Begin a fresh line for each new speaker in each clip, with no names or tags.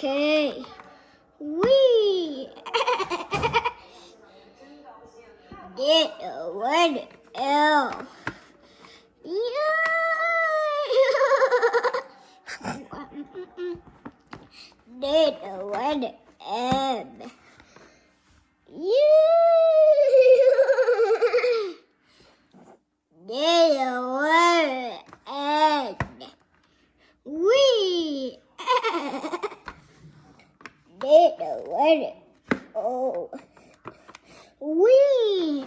K. We did the word L. Did the word M. Did the word N. We did the word O. We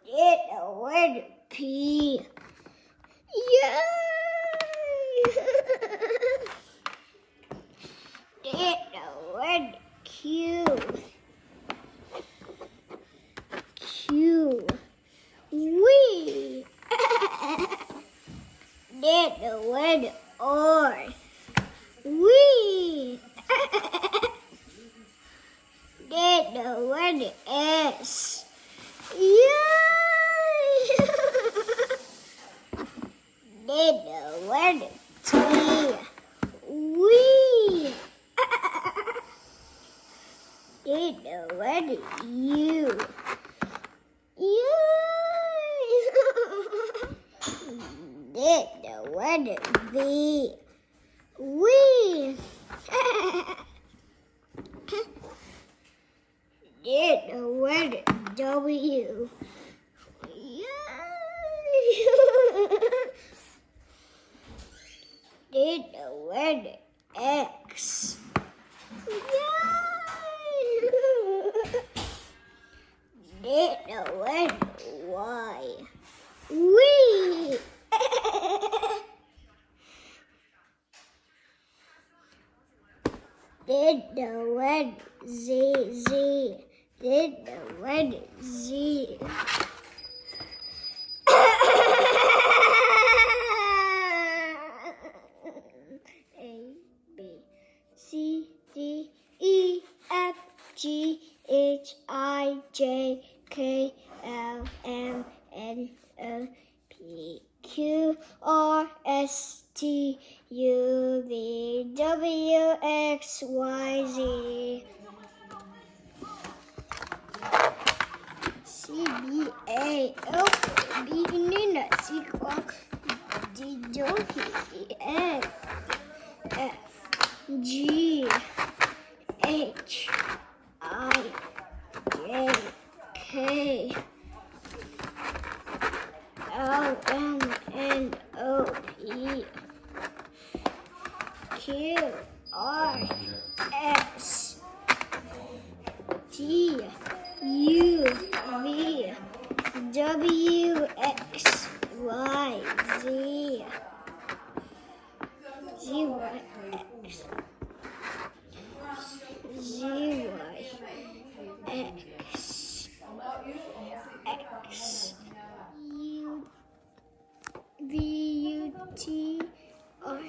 did the word P. Yeah. Did the word Q. Q. We did the word R. We did the word S. Yeah. Did the word T. We did the word U. Did the word V. We did the word W. Did the word X. Did the word Y. We did the word Z. Did the word Z. A, B, C, D, E, F, G, H, I, J, K, L, M, N, O, P, Q, R, S, T, U, V, W, X, Y, Z. C, B, A, L, B, N, C, D, D, F, G, H, I, J, K, L, M, N, O, P, Q, R, S, T, U, V, W, X, Y, Z. Z, Y, X. Z, Y, X. X. U, V, U, T, R,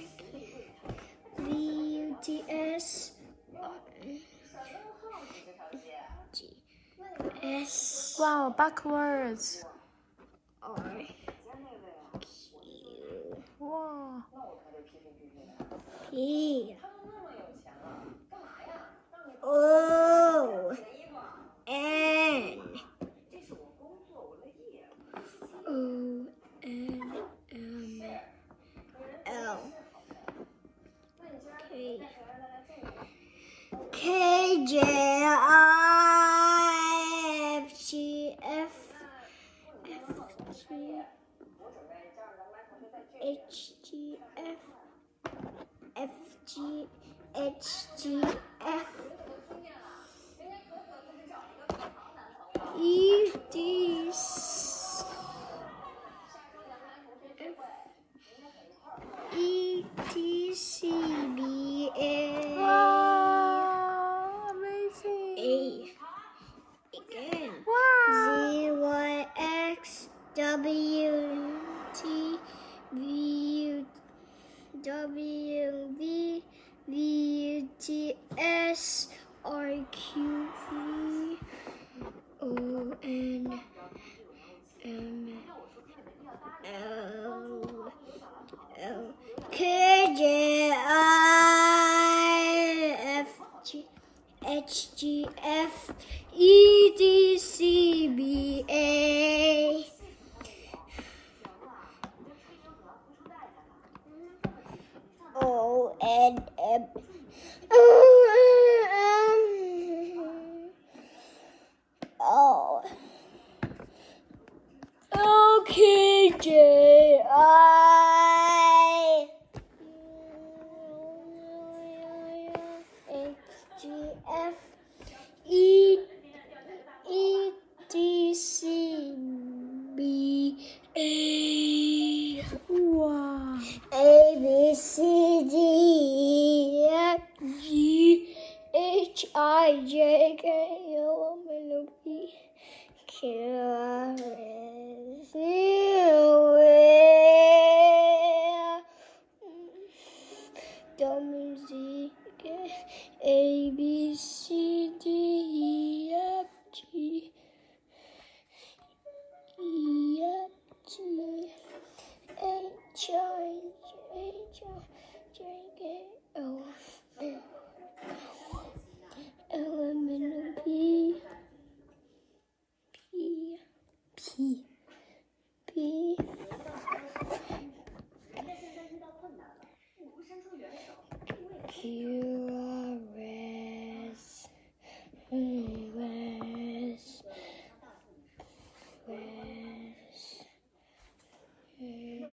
V, U, T, S. G, S.
Wow, backwards.
R, Q,
Wow.
P, O, N, O, N, M, L, K, K, J, I, F, G, F, G, H, G, F, G, H, G, F, E, D, E, T, C, B, A.
Wow, amazing.
A. Again.
Wow.
Z, Y, X, W, T, V, W, V, V, T, S, R, Q, V, O, N, H G F E D C B A O N M O O K J I H G F E D C B A
Wow.
A B C D E F G H I J K L M N O P Q R S U V W Z A B C D E F G E F G H I J K L M N O P P Q